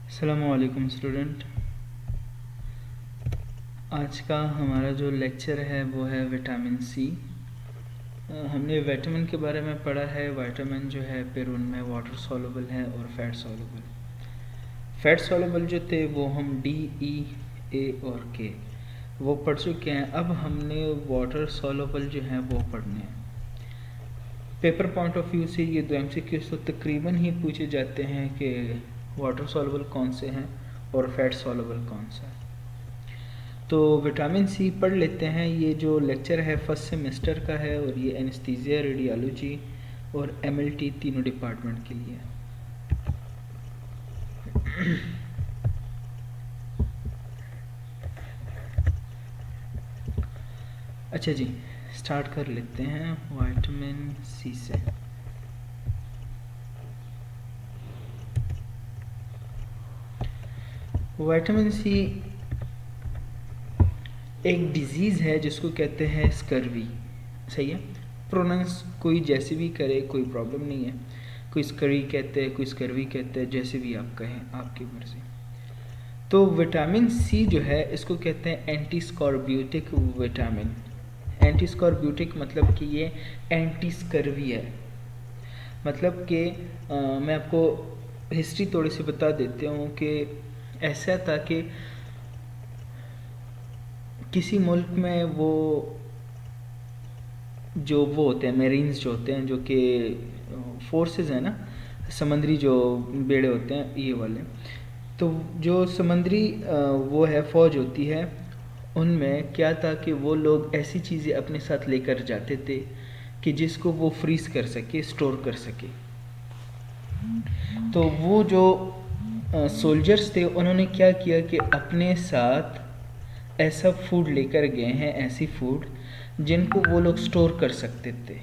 अस्सलामुअलैकुम स्टूडेंट। आज का हमारा जो लेक्चर है वो है विटामिन सी। हमने विटामिन के बारे में पढ़ा है। विटामिन जो है फिर उनमें वाटर सॉल्युबल है और फैट सॉल्युबल। फैट सॉल्युबल जो थे वो हम डी, ई, ए और के वो पढ़ चुके हैं। अब हमने वाटर सॉल्युबल जो है वो पढ़ने हैं। पेपर पॉइंट ऑफ व्यू से ये दो एमसीक्यूज तो तकरीबन ही पूछे जाते हैं कि वाटर सॉल्युबल कौन से हैं और फैट सॉल्युबल कौन सा है। तो विटामिन सी पढ़ लेते हैं। ये जो लेक्चर है फर्स्ट सेमेस्टर का है और ये एनेस्थीसिया, रेडियोलॉजी और एमएलटी तीनों डिपार्टमेंट के लिए है। अच्छा जी, स्टार्ट कर लेते हैं विटामिन सी से। विटामिन सी एक डिजीज़ है जिसको कहते हैं स्कर्वी। सही है, प्रोनाउंस कोई जैसे भी करे कोई प्रॉब्लम नहीं है। कोई स्करी कहते हैं, कोई स्कर्वी कहते हैं, जैसे भी आप कहें आपकी मर्जी। तो विटामिन सी जो है इसको कहते हैं anti scorbutic vitamin. Anti scorbutic मतलब कि ये एंटी स्कर्वी है। मतलब कि मैं आपको हिस्ट्री थोड़ी सी बता देता हूँ कि ऐसा था कि किसी मुल्क में वो होते हैं मेरीन्स जो होते हैं, जो कि फोर्सेस हैं ना, समंदरी जो बेड़े होते हैं ये वाले। तो जो समंदरी वो है फौज होती है, उनमें क्या था कि वो लोग ऐसी चीज़ें अपने साथ लेकर जाते थे कि जिसको वो फ्रीज कर सके, स्टोर कर सके। तो वो जो सोल्जर्स थे उन्होंने क्या किया कि अपने साथ ऐसा फूड लेकर गए हैं, ऐसी फूड जिनको वो लोग स्टोर कर सकते थे।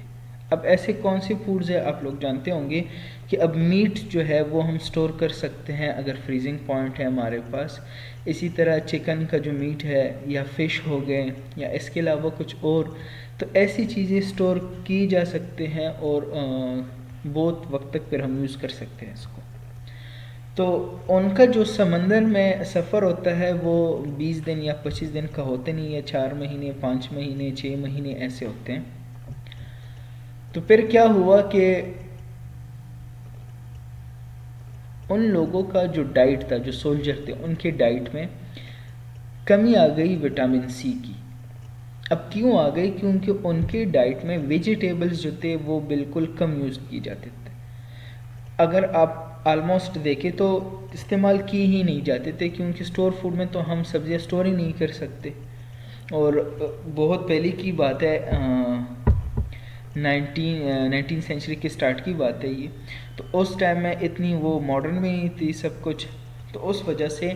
अब ऐसे कौन से फूड्स है आप लोग जानते होंगे कि अब मीट जो है वो हम स्टोर कर सकते हैं अगर फ्रीजिंग पॉइंट है हमारे पास। इसी तरह चिकन का जो मीट है या फ़िश हो गए या इसके अलावा कुछ और, तो ऐसी चीज़ें स्टोर की जा सकते हैं और बहुत वक्त तक फिर हम यूज़ कर सकते हैं इसको। तो उनका जो समंदर में सफ़र होता है वो 20 दिन या 25 दिन का होते नहीं है, 4 महीने, 5 महीने, 6 महीने ऐसे होते हैं। तो फिर क्या हुआ कि उन लोगों का जो डाइट था, जो सोल्जर थे, उनके डाइट में कमी आ गई विटामिन सी की। अब क्यों आ गई? क्योंकि उनके डाइट में वेजिटेबल्स जो थे वो बिल्कुल कम यूज़ किए जाते थे। अगर आप ऑलमोस्ट देखें तो इस्तेमाल की ही नहीं जाते थे, क्योंकि स्टोर फूड में तो हम सब्जियां स्टोर ही नहीं कर सकते। और बहुत पहले की बात है, 19 सेंचुरी के स्टार्ट की बात है ये। तो उस टाइम में इतनी वो मॉडर्न में ही थी सब कुछ। तो उस वजह से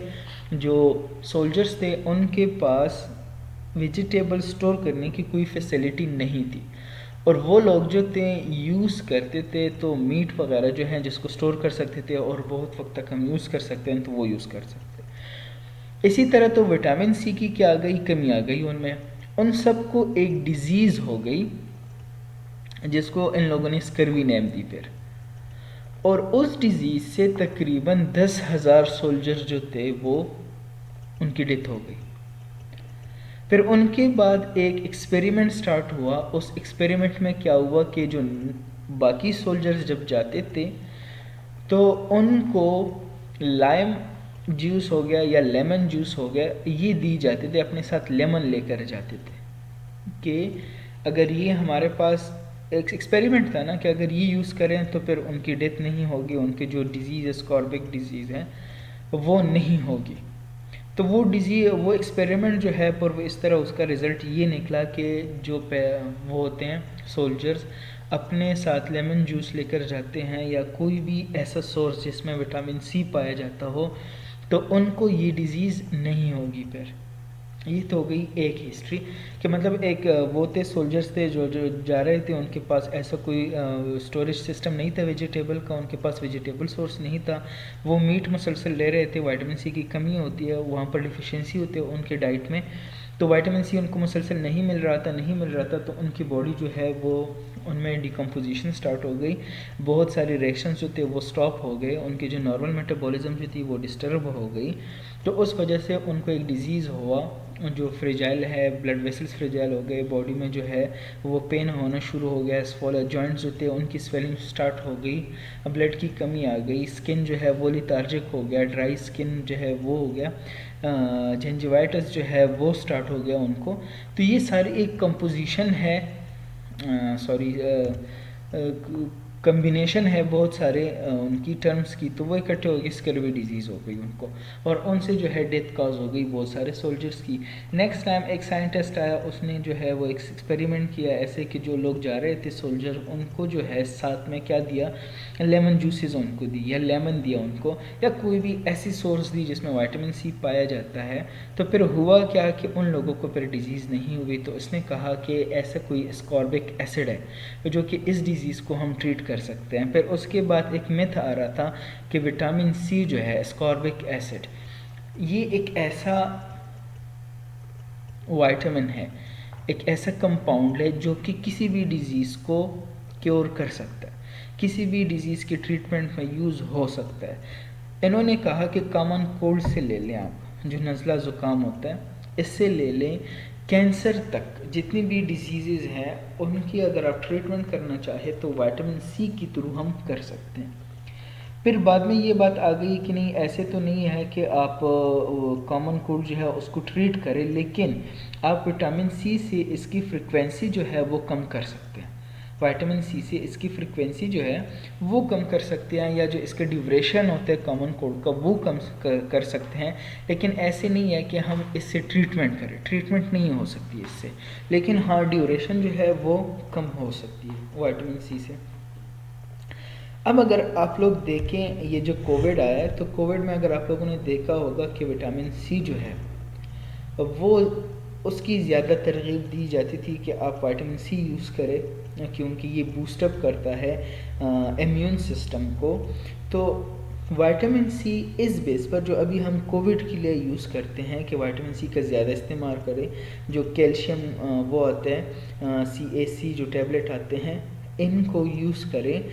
जो सोल्जर्स थे उनके पास वेजिटेबल स्टोर करने की कोई फैसिलिटी नहीं थी। और वो लोग जो थे यूज़ करते थे तो मीट वगैरह जो है जिसको स्टोर कर सकते थे और बहुत वक्त तक हम यूज़ कर सकते हैं, तो वो यूज़ कर सकते। इसी तरह तो विटामिन सी की क्या आ गई, कमी आ गई उनमें। उन सबको एक डिजीज़ हो गई जिसको इन लोगों ने स्कर्वी नेम दी फिर। और उस डिजीज़ से तकरीबन 10,000 सोल्जर जो थे वो उनकी डेथ हो गई। फिर उनके बाद एक एक्सपेरिमेंट स्टार्ट हुआ। उस एक्सपेरिमेंट में क्या हुआ कि जो बाकी सोल्जर्स जब जाते थे तो उनको लाइम जूस हो गया या लेमन जूस हो गया, ये दी जाते थे, अपने साथ लेमन लेकर जाते थे कि अगर ये हमारे पास एक एक्सपेरिमेंट था ना कि अगर ये यूज़ करें तो फिर उनकी डेथ नहीं होगी, उनकी जो डिज़ीज़ है, स्कॉर्बिक डिज़ीज़ है, वो नहीं होगी। तो वो वो एक्सपेरिमेंट जो है पर वो इस तरह उसका रिज़ल्ट ये निकला कि जो वो होते हैं सोल्जर्स अपने साथ लेमन जूस लेकर जाते हैं या कोई भी ऐसा सोर्स जिसमें विटामिन सी पाया जाता हो, तो उनको ये डिज़ीज़ नहीं होगी। फिर ये तो हो गई एक हिस्ट्री कि मतलब एक वो थे सोल्जर्स थे जो जो जा रहे थे, उनके पास ऐसा कोई स्टोरेज सिस्टम नहीं था वेजिटेबल का, उनके पास वेजिटेबल सोर्स नहीं था। वो मीट मुसलसल ले रहे थे, विटामिन सी की कमी होती है, वहाँ पर डिफिशिएंसी होती है उनके डाइट में। तो विटामिन सी उनको मुसलसल नहीं मिल रहा था तो उनकी बॉडी जो है वो उनमें डिकम्पोजिशन स्टार्ट हो गई, बहुत सारे रिएक्शंस जो थे वो स्टॉप हो गए, उनकी जो नॉर्मल मेटाबॉलिज्म जो थी वो डिस्टर्ब हो गई। तो उस वजह से उनको एक डिज़ीज़ हुआ जो फ्रेजाइल है, ब्लड वेसल्स फ्रेजाइल हो गए, बॉडी में जो है वो पेन होना शुरू हो गया, स्फोला जॉइंट्स जो थे उनकी स्वेलिंग स्टार्ट हो गई, ब्लड की कमी आ गई, स्किन जो है वो लिथार्जिक हो गया, ड्राई स्किन जो है वो हो गया, जिंजिवाइटिस जो है वो स्टार्ट हो गया उनको। तो ये सारी एक कंपोजिशन है, कम्बिनेशन है बहुत सारे उनकी टर्म्स की, तो वो इकट्ठे हो गई, स्कर्वी डिजीज़ हो गई उनको, और उनसे जो है डेथ कॉज हो गई बहुत सारे सोल्जर्स की। नेक्स्ट टाइम एक साइंटिस्ट आया, उसने जो है वो एक एक्सपेरिमेंट किया ऐसे कि जो लोग जा रहे थे सोल्जर, उनको जो है साथ में क्या दिया, लेमन जूसेस उनको दी, या लेमन दिया उनको, या कोई भी ऐसी सोर्स दी जिसमें विटामिन सी पाया जाता है। तो फिर हुआ क्या कि उन लोगों को फिर डिजीज़ नहीं हुई। तो उसने कहा कि ऐसा कोई एस्कॉर्बिक एसिड है जो कि इस डिज़ीज़ को हम ट्रीट कर सकते हैं। फिर उसके बाद एक मिथ आ रहा था कि विटामिन सी जो है, एस्कॉर्बिक एसिड, ये एक ऐसा विटामिन है, एक ऐसा कंपाउंड है जो कि किसी भी डिज़ीज़ को क्योर कर सकता है, किसी भी डिज़ीज़ के ट्रीटमेंट में यूज़ हो सकता है। इन्होंने कहा कि कॉमन कोल्ड से ले लें आप, जो नज़ला ज़ुकाम होता है, इससे ले लें, कैंसर तक जितनी भी डिजीज़ हैं उनकी अगर आप ट्रीटमेंट करना चाहें तो विटामिन सी के थ्रू हम कर सकते हैं। फिर बाद में ये बात आ गई कि नहीं, ऐसे तो नहीं है कि आप कॉमन कोल्ड जो है उसको ट्रीट करें, लेकिन आप विटामिन सी से इसकी फ्रिक्वेंसी जो है वो कम कर सकते हैं। विटामिन सी से इसकी फ्रिक्वेंसी जो है वो कम कर सकते हैं, या जो इसका ड्यूरेशन होता है कॉमन कोल्ड का वो कम कर सकते हैं। लेकिन ऐसे नहीं है कि हम इससे ट्रीटमेंट करें, ट्रीटमेंट नहीं हो सकती इससे, लेकिन हाँ ड्यूरेशन जो है वो कम हो सकती है विटामिन सी से। अब अगर आप लोग देखें, ये जो कोविड आया है, तो कोविड में अगर आप लोगों ने देखा होगा कि विटामिन सी जो है वो, उसकी ज़्यादा तरगीब दी जाती थी कि आप विटामिन सी यूज़ करें, क्योंकि ये बूस्टअप करता है इम्यून सिस्टम को। तो विटामिन सी इस बेस पर जो अभी हम कोविड के लिए यूज़ करते हैं कि विटामिन सी का ज़्यादा इस्तेमाल करें, जो कैल्शियम वो आते हैं CAC जो टैबलेट आते हैं, इनको यूज़ करें।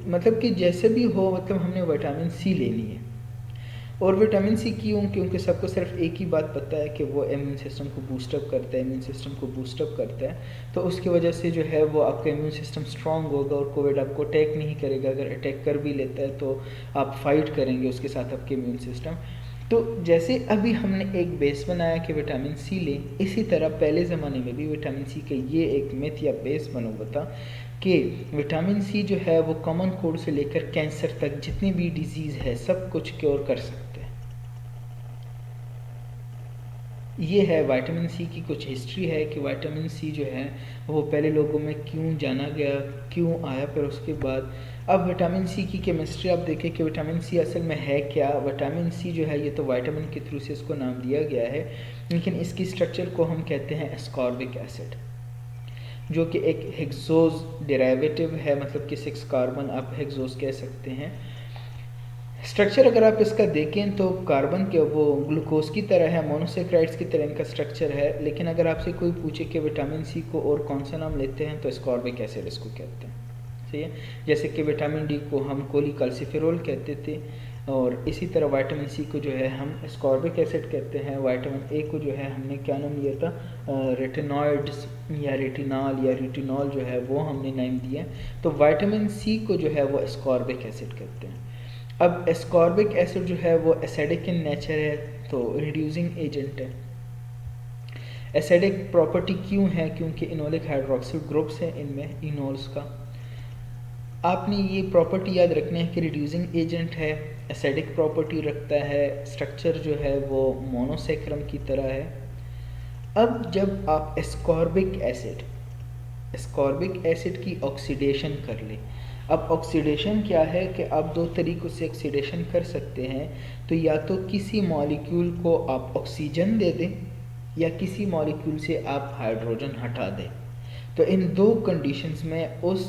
मतलब कि जैसे भी हो, मतलब हमने विटामिन सी लेनी है। और विटामिन सी क्यों? क्योंकि सबको सिर्फ एक ही बात पता है कि वो इम्यून सिस्टम को बूस्टअप करता है, इम्यून सिस्टम को बूस्टअप करता है। तो उसकी वजह से जो है वो आपका इम्यून सिस्टम स्ट्रांग होगा और कोविड आपको अटैक नहीं करेगा। अगर अटैक कर भी लेता है तो आप फाइट करेंगे उसके साथ आपके इम्यून सिस्टम। तो जैसे अभी हमने एक बेस बनाया कि विटामिन सी लें, इसी तरह पहले ज़माने में भी विटामिन सी का ये एक मिथ या बेस बना हुआ था कि विटामिन सी जो है वो कॉमन कोल्ड से लेकर कैंसर तक जितनी भी डिजीज़ है सब कुछ क्योर कर सकते हैं। ये है विटामिन सी की कुछ हिस्ट्री है कि विटामिन सी जो है वो पहले लोगों में क्यों जाना गया, क्यों आया, फिर उसके बाद अब विटामिन सी की केमिस्ट्री आप देखें कि विटामिन सी असल में है क्या। विटामिन सी जो है ये तो विटामिन के थ्रू से इसको नाम दिया गया है, लेकिन इसकी स्ट्रक्चर को हम कहते हैं एस्कॉर्बिक एसिड, जो कि एक हेक्सोज डेरिवेटिव है, मतलब कि 6 कार्बन आप हेक्सोज कह सकते हैं। स्ट्रक्चर अगर आप इसका देखें तो कार्बन के वो ग्लूकोज की तरह है, मोनोसेक्राइड्स की तरह इनका स्ट्रक्चर है। लेकिन अगर आपसे कोई पूछे कि विटामिन सी को और कौन सा नाम लेते हैं तो एस्कॉर्बिक एसिड इसको कहते हैं, सही है। जैसे कि विटामिन डी को हम कोलिकल्सिफेरोल कहते थे, और इसी तरह विटामिन सी को जो है हम एस्कॉर्बिक एसिड कहते हैं। विटामिन ए को जो है हमने क्या नाम लिया था, रेटिनॉइड्स या रेटिनॉल या रेटिनॉल जो है वो हमने नाम दिया। तो विटामिन सी को जो है वो एस्कॉर्बिक एसिड कहते हैं। अब एस्कॉर्बिक एसिड जो है वो एसिडिक इन नेचर है, तो रिड्यूसिंग एजेंट है। एसिडिक प्रॉपर्टी क्यों है? क्योंकि इनोलिक हाइड्रोक्सिल ग्रुप्स हैं इनमें, इनोल्स का। आपने ये प्रॉपर्टी याद रखनी है कि रिड्यूसिंग एजेंट है, एसिडिक प्रॉपर्टी रखता है, स्ट्रक्चर जो है वो मोनोसेक्रम की तरह है। अब जब आप एस्कॉर्बिक एसिड की ऑक्सीडेशन कर लें, अब ऑक्सीडेशन क्या है कि आप दो तरीक़ों से ऑक्सीडेशन कर सकते हैं। तो या तो किसी मॉलिक्यूल को आप ऑक्सीजन दे दें या किसी मॉलिक्यूल से आप हाइड्रोजन हटा दें। तो इन दो कंडीशंस में उस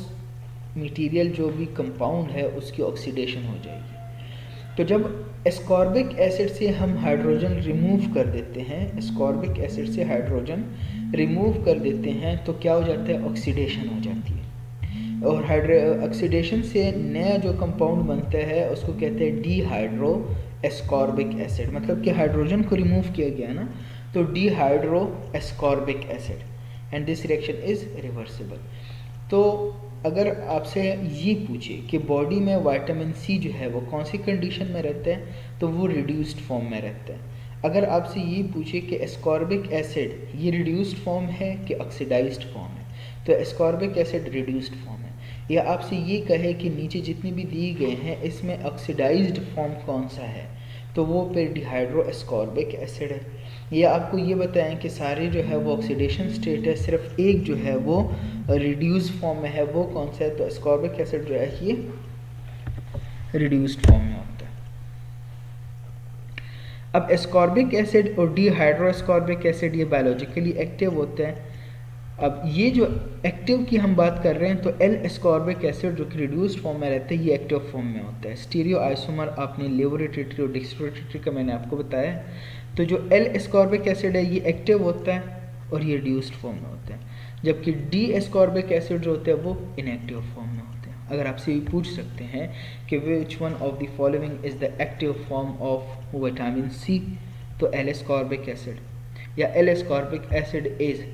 मटेरियल जो भी कंपाउंड है उसकी ऑक्सीडेशन हो जाएगी। तो जब एस्कॉर्बिक एसिड से हम हाइड्रोजन रिमूव कर देते हैं, एस्कॉर्बिक एसिड से हाइड्रोजन रिमूव कर देते हैं तो क्या हो जाता है, ऑक्सीडेशन हो जाती है। और ऑक्सीडेशन से नया जो कंपाउंड बनता है उसको कहते हैं डीहाइड्रो एस्कॉर्बिक एसिड, मतलब कि हाइड्रोजन को रिमूव किया गया ना, तो dehydro ascorbic acid, and this reaction is reversible. तो अगर आपसे ये पूछे कि बॉडी में विटामिन सी जो है वो कौन सी कंडीशन में रहता है, तो वो रिड्यूस्ड फॉर्म में रहता है। अगर आपसे ये पूछे कि एस्कॉर्बिक एसिड ये रिड्यूस्ड फॉर्म है कि ऑक्सीडाइज्ड फॉर्म है, तो एस्कॉर्बिक एसिड रिड्यूस्ड फॉर्म है। या आपसे ये कहे कि नीचे जितने भी दिए गए हैं इसमें ऑक्सीडाइज्ड फॉर्म कौन सा है, तो वो फिर डिहाइड्रो एस्कॉर्बिक एसिड है। या आपको ये बताएं कि सारे जो है वो ऑक्सीडेशन स्टेट है, सिर्फ एक जो है वो रिड्यूस फॉर्म में है, वो कौन सा है, तो एस्कॉर्बिक एसिड जो है ये रिड्यूस्ड फॉर्म में होता है। अब एस्कॉर्बिक एसिड और डिहाइड्रो एस्कॉर्बिक एसिड ये बायोलॉजिकली एक्टिव होते हैं। अब ये जो एक्टिव की हम बात कर रहे हैं, तो एल एस्कॉर्बिक एसिड जो कि रिड्यूस्ड फॉर्म में रहता है ये एक्टिव फॉर्म में होता है। स्टीरियो आइसोमर आपने लेबोरेटरी और डिस्ट्रोरेटरी का मैंने आपको बताया। तो जो एल एस्कॉर्बिक एसिड है ये एक्टिव होता है और ये रिड्यूस्ड फॉर्म में होता है, जबकि डी एस्कॉर्बिक एसिड जो होते हैं वो इनएक्टिव फॉर्म में होते हैं। अगर आपसे ये पूछ सकते हैं कि which one of the following is the active form of vitamin C, तो एल एस्कॉर्बिक एसिड या L ascorbic acid is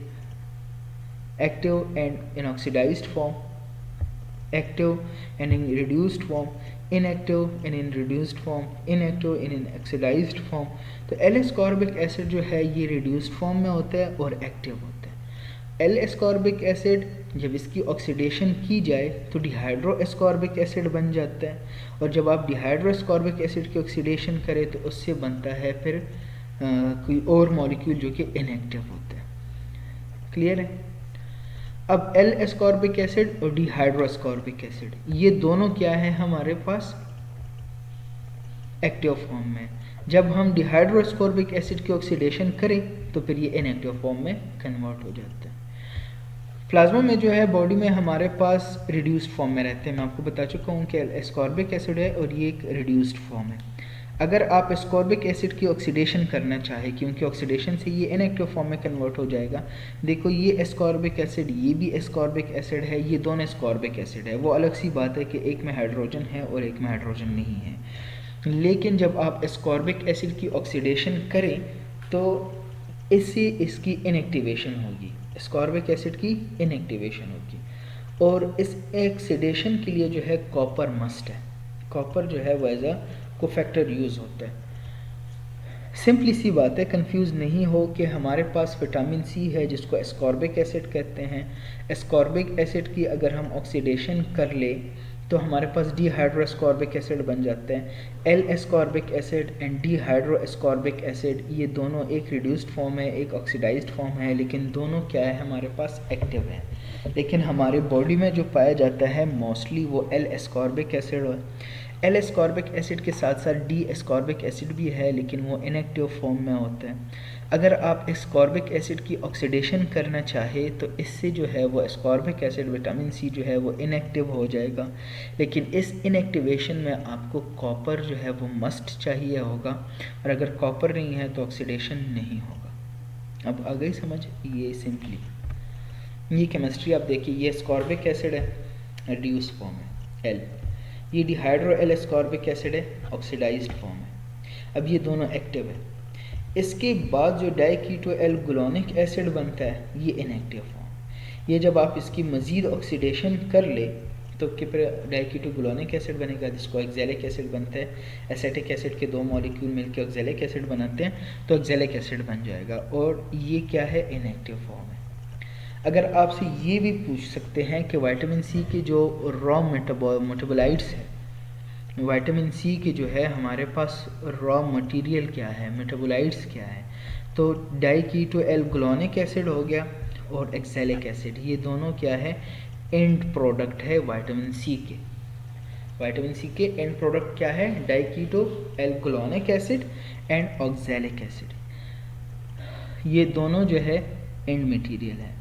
active and in oxidized form, active and in reduced form, inactive and in reduced form, inactive and in oxidized form। तो L ascorbic acid जो है ये reduced form में होता है और active होता है। एल एस्कॉर्बिक एसिड जब इसकी ऑक्सीडेशन की जाए तो डिहाइड्रो एस्कॉर्बिक एसिड बन जाता है, और जब आप डिहाइड्रो एस्कॉर्बिक एसिड की ऑक्सीडेशन करें तो उससे बनता है फिर कोई और मॉलिक्यूल जो कि इनएक्टिव होता है। क्लियर है? अब एल एस्कॉर्बिक एसिड और डिहाइड्रो एस्कॉर्बिक एसिड ये दोनों क्या है हमारे पास, एक्टिव फॉर्म में। जब हम डिहाइड्रो एस्कॉर्बिक एसिड की ऑक्सीडेशन करें तो फिर ये इनएक्टिव फॉर्म में कन्वर्ट हो जाता है। प्लाज्मा में जो है बॉडी में हमारे पास रिड्यूस्ड फॉर्म में रहते हैं। मैं आपको बता चुका हूँ कि एस्कॉर्बिक एसिड है और ये एक रिड्यूस्ड फॉर्म है। अगर आप एस्कॉर्बिक एसिड की ऑक्सीडेशन करना चाहें, क्योंकि ऑक्सीडेशन से ये इनएक्टिव फॉर्म में कन्वर्ट हो जाएगा। देखो ये एस्कॉर्बिक एसिड, ये भी एस्कॉर्बिक एसिड है, ये दोनों एस्कॉर्बिक एसिड है। वो अलग सी बात है कि एक में हाइड्रोजन है और एक में हाइड्रोजन नहीं है। लेकिन जब आप एस्कॉर्बिक एसिड की ऑक्सीडेशन करें तो इससे इसकी इनएक्टिवेशन होगी, एस्कॉर्बिक एसिड की इनएक्टिवेशन होगी। और इस ऑक्सीडेशन के लिए जो है कॉपर मस्ट है। कॉपर जो है वो एज अ कोफैक्टर यूज़ होता है। सिंपली सी बात है, कंफ्यूज नहीं हो कि हमारे पास विटामिन सी है जिसको एस्कॉर्बिक एसिड कहते हैं। एस्कॉर्बिक एसिड की अगर हम ऑक्सीडेशन कर ले तो हमारे पास डिहाइड्रो एस्कॉर्बिक एसिड बन जाते हैं। L ascorbic acid and dehydro ascorbic acid ये दोनों एक रिड्यूस्ड फॉर्म है, एक ऑक्सीडाइज्ड फॉर्म है, लेकिन दोनों क्या है हमारे पास एक्टिव है। लेकिन हमारे बॉडी में जो पाया जाता है मोस्टली वो एल एस्कॉर्बिक एसिड है। एल एस्कॉर्बिक एसिड के साथ साथ डी एस्कॉर्बिक एसिड भी है, लेकिन वो इनएक्टिव फॉर्म में होता है। अगर आप एस्कॉर्बिक एसिड की ऑक्सीडेशन करना चाहे तो इससे जो है वो एस्कॉर्बिक एसिड विटामिन सी जो है वो इनएक्टिव हो जाएगा। लेकिन इस इनएक्टिवेशन में आपको कॉपर जो है वो मस्ट चाहिए होगा, और अगर कॉपर नहीं है तो ऑक्सीडेशन नहीं होगा। अब आ गई समझ? ये सिंपली ये केमिस्ट्री आप देखिए, ये एस्कॉर्बिक एसिड है, रिड्यूस फॉर्म है एल, ये डिहाइड्रो एल एस्कॉर्बिक एसिड है, ऑक्सीडाइज्ड फॉर्म है। अब ये दोनों एक्टिव है। इसके बाद जो डाइकीटो एल ग्लूटानिक एसिड बनता है ये इनएक्टिव फॉर्म। ये जब आप इसकी मज़ीद ऑक्सीडेशन कर ले तो फिर डाइकीटो ग्लूटानिक एसिड बनेगा, जिसको ऑक्सैलिक एसिड बनता है। एसिटिक एसिड के दो मॉलिक्यूल मिलकर ऑक्सैलिक एसिड बनाते हैं तो ऑक्सैलिक एसिड बन जाएगा, और ये क्या है, इनएक्टिव फॉर्म है। अगर आपसे ये भी पूछ सकते हैं कि विटामिन सी के जो रॉ मेटाबोलाइट्स हैं, विटामिन सी के जो है हमारे पास रॉ मटेरियल क्या है, मेटाबोलाइट्स क्या है, तो डाइकीटो एल ग्लूटानिक एसिड हो गया और ऑक्सैलिक एसिड, ये दोनों क्या है, एंड प्रोडक्ट है विटामिन सी के। विटामिन सी के एंड प्रोडक्ट क्या है, diketo L gulonic acid and oxalic acid, ये दोनों जो है एंड मटेरियल है।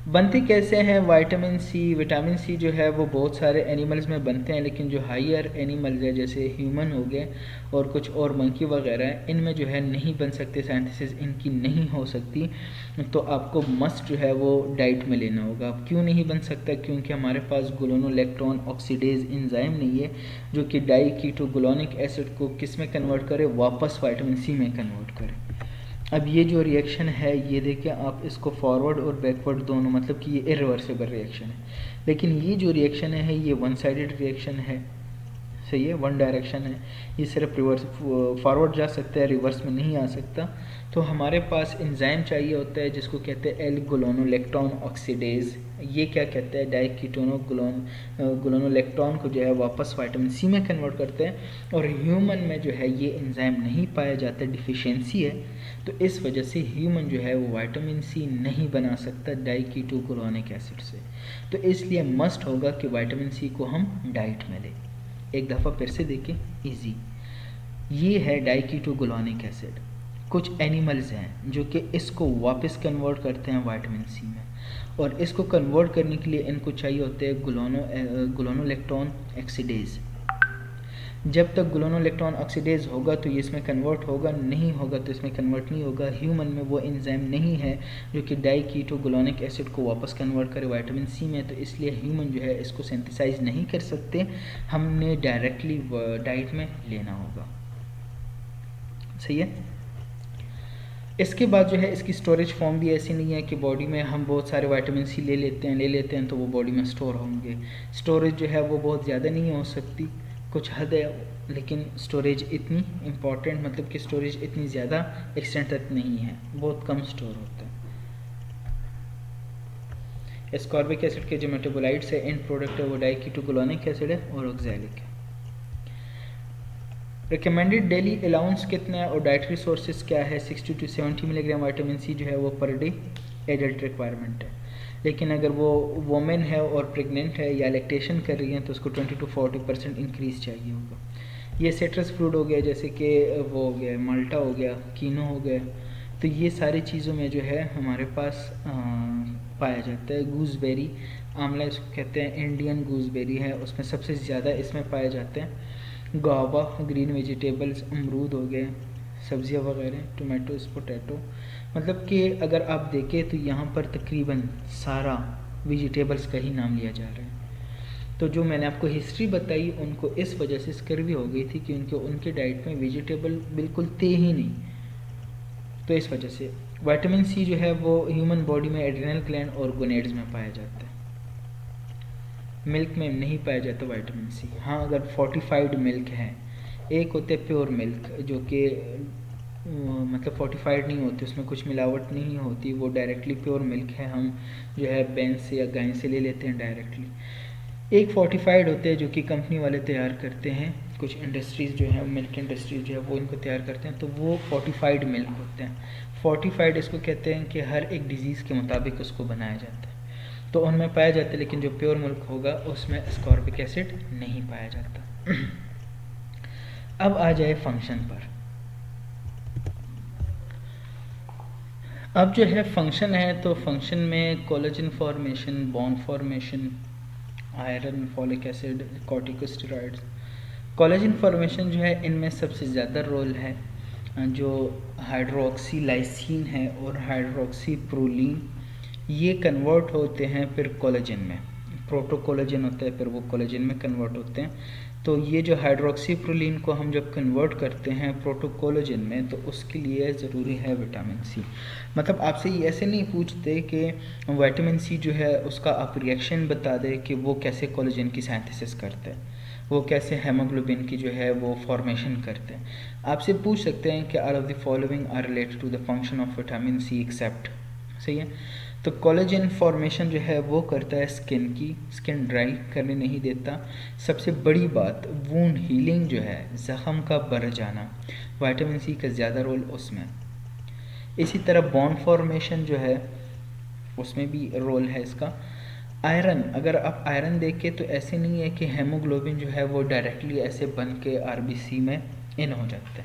बनते कैसे हैं विटामिन सी जो है वो बहुत सारे एनिमल्स में बनते हैं, लेकिन जो हायर एनिमल्स है जैसे ह्यूमन हो गए और कुछ और मंकी वगैरह हैं, इनमें जो है नहीं बन सकते, सिंथेसिस इनकी नहीं हो सकती। तो आपको मस्ट जो है वो डाइट में लेना होगा। अब क्यों नहीं बन सकता? क्योंकि हमारे पास ग्लूकोलेक्टोन ऑक्सीडेज एंजाइम नहीं है जो कि डाइकीटोग्लूकोनिक एसिड को किस में कन्वर्ट करे, वापस विटामिन सी में कन्वर्ट करे। अब ये जो रिएक्शन है ये देखिए, आप इसको फॉरवर्ड और बैकवर्ड दोनों, मतलब कि ये इरिवर्सिबल रिएक्शन है। लेकिन ये जो रिएक्शन है ये वन साइडेड रिएक्शन है, सही है, वन डायरेक्शन है। ये सिर्फ रिवर्स फॉरवर्ड जा सकता है, रिवर्स में नहीं आ सकता। तो हमारे पास एंजाइम चाहिए होता है जिसको कहते हैं एल ग्लूकोलेक्टोन ऑक्सीडेज। ये क्या कहता है, ग्लूकोलेक्टोन को जो है वापस विटामिन सी में कन्वर्ट करते हैं। और ह्यूमन में जो है ये एंजाइम नहीं पाया जाता, डिफिशियंसी है। तो इस वजह से ह्यूमन जो है वो विटामिन सी नहीं बना सकता डाइकीटोग्लूकोनिक एसिड से। तो इसलिए मस्ट होगा कि विटामिन सी को हम डाइट में लें। एक दफ़ा फिर से देखें, इजी। ये है डाइकीटोग्लूकोनिक एसिड। कुछ एनिमल्स हैं जो कि इसको वापस कन्वर्ट करते हैं विटामिन सी में, और इसको कन्वर्ट करने के लिए इनको चाहिए होते हैं ग्लूकोलेक्टोन ऑक्सीडेज। जब तक ग्लूकोलेक्टोन ऑक्सीडेज होगा तो ये इसमें कन्वर्ट होगा, नहीं होगा तो इसमें कन्वर्ट नहीं होगा। ह्यूमन में वो एंजाइम नहीं है जो कि डाइकीटोग्लूकोनिक एसिड को वापस कन्वर्ट करे विटामिन सी में, तो इसलिए ह्यूमन जो है इसको सिंथेसाइज नहीं कर सकते। हमने डायरेक्टली डाइट में लेना होगा, सही है। इसके बाद जो है इसकी स्टोरेज फॉर्म भी ऐसी नहीं है कि बॉडी में हम बहुत सारे विटामिन सी ले लेते हैं तो वो बॉडी में स्टोर होंगे। स्टोरेज जो है वो बहुत ज़्यादा नहीं हो सकती, कुछ हद है, लेकिन स्टोरेज इतनी इम्पॉर्टेंट, मतलब कि स्टोरेज इतनी ज़्यादा एक्सटेंट तक नहीं है, बहुत कम स्टोर होता है। एस्कॉर्बिक एसिड के जो मेटाबोलाइट्स है, एंड प्रोडक्ट है वो डाइकीटोग्लूकोनिक एसिड है और ऑक्सैलिक है। रिकमेंडेड डेली अलाउंस कितना है और डाइटरी सोर्सेज क्या है? 60 to 70 मिलीग्राम विटामिन सी जो है वो पर डे एडल्ट रिक्वायरमेंट है। लेकिन अगर वो वोमेन है और प्रेग्नेंट है या लैक्टेशन कर रही है तो उसको 20 to 40% इंक्रीज़ चाहिए होगा। ये सिट्रस फ्रूट हो गया, जैसे कि वो हो गया माल्टा हो गया, कीनो हो गया, तो ये सारी चीज़ों में जो है हमारे पास पाया जाता है। गूसबेरी, आंवला इसको कहते हैं, इंडियन गूसबेरी है, उसमें सबसे ज़्यादा इसमें पाए जाते हैं। गावा, ग्रीन वेजिटेबल्स, अमरूद हो गए, सब्जियां वगैरह, टोमेटोज़, पोटैटो, मतलब कि अगर आप देखें तो यहाँ पर तकरीबन सारा वेजिटेबल्स का ही नाम लिया जा रहा है। तो जो मैंने आपको हिस्ट्री बताई उनको इस वजह से स्कर्वी हो गई थी कि उनके डाइट में वेजिटेबल बिल्कुल थे ही नहीं। तो इस वजह से विटामिन सी जो है वो ह्यूमन बॉडी में एड्रिनल ग्लैंड और गोनेड्स में पाया जाता है, मिल्क में नहीं पाया जाता विटामिन सी। हाँ, अगर फोर्टिफाइड मिल्क है, एक होते हैं प्योर मिल्क जो कि मतलब फोर्टिफाइड नहीं होती, उसमें कुछ मिलावट नहीं होती, वो डायरेक्टली प्योर मिल्क है, हम जो है भैंस से या गाय से ले लेते हैं डायरेक्टली। एक फोर्टिफाइड होते हैं जो कि कंपनी वाले तैयार करते हैं, कुछ इंडस्ट्रीज़ जो है, मिल्क इंडस्ट्रीज जो है वो इनको तैयार करते हैं, तो वो फोर्टिफाइड मिल्क होते हैं। फोर्टिफाइड इसको कहते हैं कि हर एक डिजीज़ के मुताबिक उसको बनाया जाता है, तो उनमें पाया जाता है। लेकिन जो प्योर मिल्क होगा उसमें एस्कॉर्बिक एसिड नहीं पाया जाता। अब आ जाए फंक्शन पर। अब जो है फंक्शन है, तो फंक्शन में collagen formation, bone formation, iron, folic acid, corticosteroids. Collagen formation जो है इनमें सबसे ज़्यादा रोल है जो हाइड्रोक्सी लाइसिन है और हाइड्रोक्सी प्रोलीन, ये कन्वर्ट होते हैं फिर कोलेजन में, प्रोटोकोलेजन होता है फिर वो कोलेजन में कन्वर्ट होते हैं। तो ये जो हाइड्रोक्सी प्रोलीन को हम जब कन्वर्ट करते हैं प्रोटोकोलेजन में, तो उसके लिए ज़रूरी है विटामिन सी। मतलब आपसे ये ऐसे नहीं पूछते कि विटामिन सी जो है उसका आप रिएक्शन बता दें कि वो कैसे कोलेजन की सिंथेसिस करते हैं, वो कैसे हेमोग्लोबिन की जो है वो फॉर्मेशन करते हैं। आपसे पूछ सकते हैं कि are of the following are related to the function of vitamin C except, सही है। तो कोलेजन फॉर्मेशन जो है वो करता है स्किन की, स्किन ड्राई करने नहीं देता। सबसे बड़ी बात वूंड हीलिंग जो है, ज़ख़म का भर जाना, विटामिन सी का ज़्यादा रोल उसमें। इसी तरह बोन फॉर्मेशन जो है उसमें भी रोल है इसका। आयरन, अगर आप आयरन देखें तो ऐसे नहीं है कि हेमोग्लोबिन जो है वो डायरेक्टली ऐसे बन के आरबीसी में इन हो जाता है।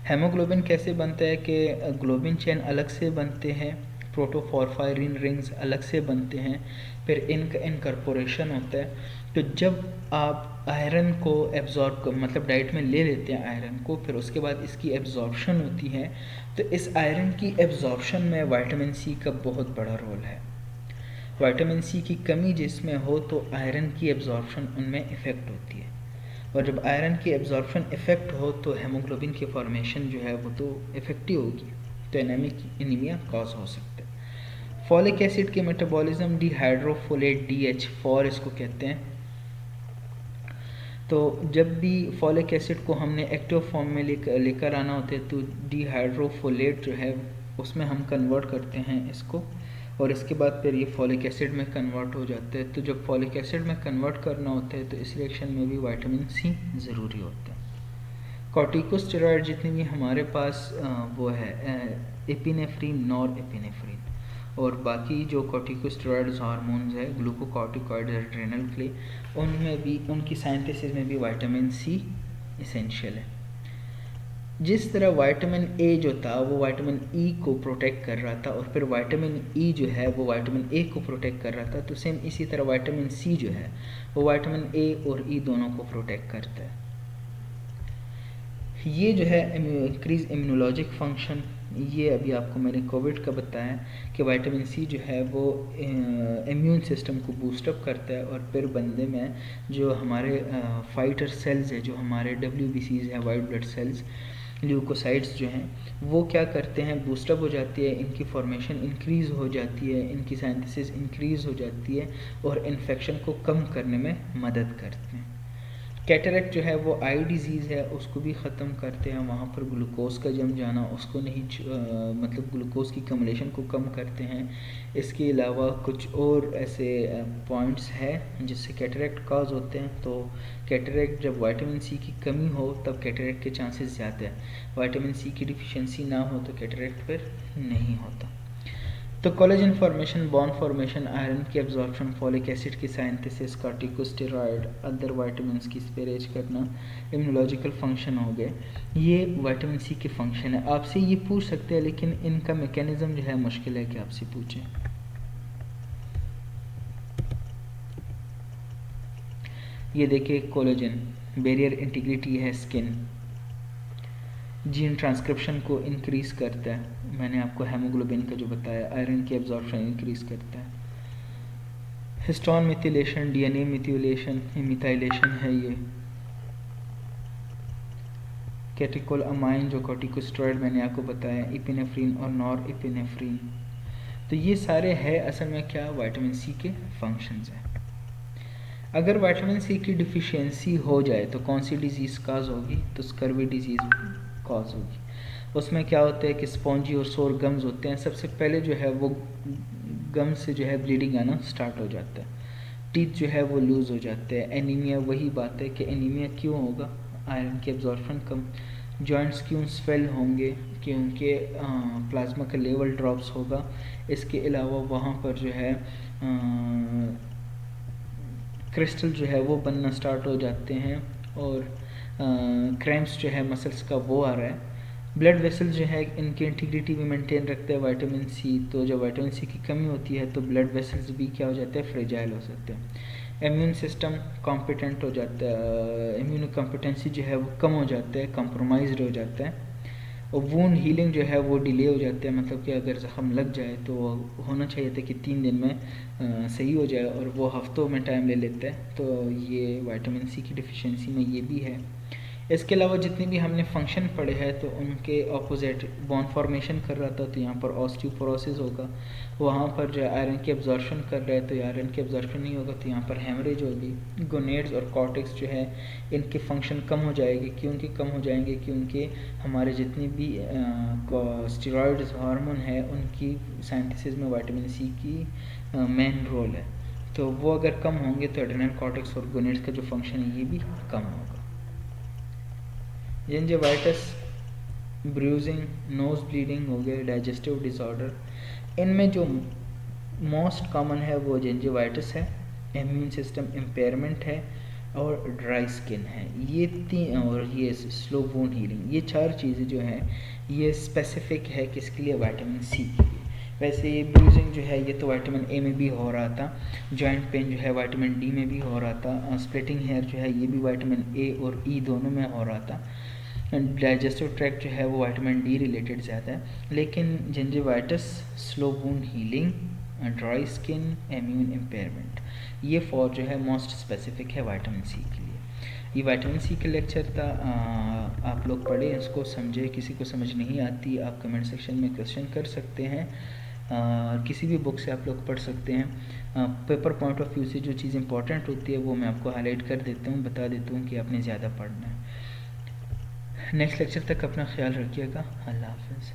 हेमोग्लोबिन कैसे बनता है कि ग्लोबिन चेन अलग से बनते हैं, प्रोटोफॉर्फायरिन रिंग्स अलग से बनते हैं, फिर इनका इनकॉर्पोरेशन होता है। तो जब आप आयरन को एब्जॉर्ब मतलब डाइट में ले लेते हैं आयरन को, फिर उसके बाद इसकी एब्जॉर्प्शन होती है। तो इस आयरन की एब्जॉर्प्शन में विटामिन सी का बहुत बड़ा रोल है। विटामिन सी की कमी जिसमें हो तो आयरन की एब्जॉर्प्शन उनमें इफ़ेक्ट होती है, और जब आयरन की एब्जॉर्प्शन इफ़ेक्ट हो तो हेमोग्लोबिन की फॉर्मेशन जो है वो तो इफ़ेक्टिव होगी, तो एनीमिया कॉज हो सकता है। फॉलिक एसिड के मेटाबॉलिज्म डिहाइड्रोफोलेट DH4 इसको कहते हैं। तो जब भी फॉलिक एसिड को हमने एक्टिव फॉर्म में लेकर आना होता है तो डिहाइड्रोफोलेट जो है उसमें हम कन्वर्ट करते हैं इसको, और इसके बाद फिर ये फॉलिक एसिड में कन्वर्ट हो जाता है। तो जब फॉलिक एसिड में कन्वर्ट करना होता है तो इस रिएक्शन में भी विटामिन सी ज़रूरी होता है। कॉर्टिकोस्टेरॉइड जितने भी हमारे पास वो है एपिनेफ्रीन, नॉर एपिनेफ्रीन, और बाकी जो कॉर्टिकोस्टेरॉइड्स हार्मोन्स है ग्लूकोकॉर्टिकॉइड, एड्रेनल क्ले, उनमें भी उनकी साइंथेसिस में भी विटामिन सी इसेंशियल है। जिस तरह विटामिन ए जो था वो विटामिन ई को प्रोटेक्ट कर रहा था, और फिर विटामिन ई जो है वो विटामिन ए को प्रोटेक्ट कर रहा था, तो सेम इसी तरह विटामिन सी जो है वो विटामिन ए और ई दोनों को प्रोटेक्ट करता है। ये जो है इंक्रीज इम्यूनोलॉजिक फंक्शन, ये अभी आपको मैंने कोविड का बताया कि विटामिन सी जो है वो इम्यून सिस्टम को बूस्टअप करता है, और फिर बंदे में जो हमारे फाइटर सेल्स है, जो हमारे WBCs हैं, वाइट ब्लड सेल्स, ल्यूकोसाइट्स जो हैं, वो क्या करते हैं, बूस्टअप हो जाती है, इनकी फॉर्मेशन इंक्रीज़ हो जाती है, इनकी साइंथिसिस इंक्रीज़ हो जाती है, और इन्फेक्शन को कम करने में मदद करते हैं। कैटरेक्ट जो है वो आई डिज़ीज़ है, उसको भी ख़त्म करते हैं, वहाँ पर ग्लूकोज का जम जाना उसको नहीं मतलब ग्लूकोज की कम्युलेशन को कम करते हैं। इसके अलावा कुछ और ऐसे पॉइंट्स हैं जिससे कैटरेक्ट कॉज होते हैं। तो कैटरेक्ट जब विटामिन सी की कमी हो तब कैटरेक्ट के चांसेस ज़्यादा है, विटामिन सी की डिफिशिएंसी ना हो तो कैटरेक्ट फिर नहीं होता। तो collagen formation, bone formation, iron की एब्जॉर्प्शन, फॉलिक एसिड की साइंथेसिस, कॉर्टिकोस्टेरॉइड, अदर विटामिन्स की स्पेरेज करना, इम्यूनोलॉजिकल फंक्शन हो गए, ये विटामिन सी के फंक्शन है। आपसे ये पूछ सकते हैं, लेकिन इनका मैकेनिज्म जो है मुश्किल है कि आपसे पूछें। ये देखिए कोलेजन बैरियर इंटीग्रिटी है स्किन, जीन ट्रांसक्रिप्शन को इंक्रीज़ करता है, मैंने आपको हेमोग्लोबिन का जो बताया, आयरन की एब्जॉर्प्शन इंक्रीज़ करता है, histone methylation, DNA methylation, methylation है ये, कैटिकोल अमाइन जो कॉर्टिकोस्टेरॉइड मैंने आपको बताया, एपिनेफ्रीन और नॉर एपिनेफ्रीन। तो ये सारे है असल में क्या, विटामिन सी के फंक्शंस हैं। अगर विटामिन सी की डिफिशियंसी हो जाए तो कौन सी डिजीज़ काज होगी, तो स्कर्वी डिजीज़ कॉज होगी। उसमें क्या होता है कि स्पॉन्जी और सोर गम्स होते हैं, सबसे पहले जो है वो गम से जो है ब्लीडिंग आना स्टार्ट हो जाता है, टीथ जो है वो लूज़ हो जाते हैं। एनीमिया, वही बात है कि एनीमिया क्यों होगा, आयरन की एब्जॉर्प्शन कम, जॉइंट्स क्यों स्वेल होंगे, क्योंकि प्लाज्मा का लेवल ड्रॉप्स होगा। इसके अलावा वहाँ पर जो है क्रिस्टल जो है वो बनना स्टार्ट हो जाते हैं, और क्रैम्प्स जो है मसल्स का वो आ रहा है। ब्लड वेसल्स जो है इनकी इंटीग्रिटी भी मेंटेन रखते हैं विटामिन सी, तो जब विटामिन सी की कमी होती है तो ब्लड वेसल्स भी क्या हो जाते हैं, फ्रेजाइल हो सकते हैं। इम्यून सिस्टम कॉम्पिटेंट हो जाता है, इम्यूनो कॉम्पिटेंसी जो है वो कम हो जाता है, कॉम्प्रोमाइज्ड हो जाता है, और वूंड हीलिंग जो है वो डिले हो जाती है। मतलब कि अगर ज़ख़म लग जाए तो होना चाहिए था कि 3 दिन में सही हो जाए, और वो हफ्तों में टाइम ले लेता है। तो ये विटामिन सी की डिफिशिएंसी में ये भी है। इसके अलावा जितने भी हमने फंक्शन पढ़े हैं तो उनके ऑपोजिट, बोन फॉर्मेशन कर रहा था तो यहाँ पर ऑस्टियोपोरोसिस होगा, वहाँ पर जो आयरन की एब्जॉर्प्शन कर रहा है तो आयरन की एब्जॉर्प्शन नहीं होगा तो यहाँ पर हेमरेज होगी। गोनेड्स और कॉर्टेक्स जो है इनके फंक्शन कम हो जाएगी, क्योंकि कम हो जाएंगे क्योंकि हमारे जितनी भी स्टेरॉइड्स हार्मोन है उनकी साइंथिसिस में विटामिन सी की मेन रोल है। तो वो अगर कम होंगे तो एड्रेनल कॉर्टेक्स और गोनेड्स का जो फंक्शन है ये भी कम होगा। जिंजिवाइटिस, ब्रूजिंग, नोज ब्लीडिंग हो गए, डाइजेस्टिव डिसऑर्डर, इनमें जो मोस्ट कॉमन है वो जिंजिवाइटिस है, इम्यून सिस्टम इम्पेयरमेंट है, और ड्राई स्किन है। ये तीन, और ये स्लो वुंड हीलिंग, ये 4 चीज़ें जो हैं ये स्पेसिफिक है किसके लिए, विटामिन सी के लिए। वैसे ब्रूजिंग जो है ये तो विटामिन ए में भी हो रहा था, जॉइंट पेन जो है विटामिन डी में भी हो रहा था, स्प्लिटिंग हेयर जो है ये भी विटामिन ए और ई दोनों में हो रहा था, डाइजेस्टिव ट्रैक्ट जो है वो विटामिन डी रिलेटेड ज़्यादा है। लेकिन gingivitis, slow wound healing, dry skin, immune impairment, ये 4 जो है मोस्ट स्पेसिफिक है विटामिन सी के लिए। ये विटामिन सी का लेक्चर था, आप लोग पढ़े इसको, समझे। किसी को समझ नहीं आती आप कमेंट सेक्शन में क्वेश्चन कर सकते हैं, किसी भी बुक से आप लोग पढ़ सकते हैं। पेपर पॉइंट ऑफ व्यू से जो चीज़ इंपॉर्टेंट होती है वो मैं आपको हाईलाइट कर देता हूँ, बता देता हूँ कि आपने ज़्यादा पढ़ना है। नेक्स्ट लेक्चर तक अपना ख्याल रखिएगा। अल्लाह हाफ़िज़।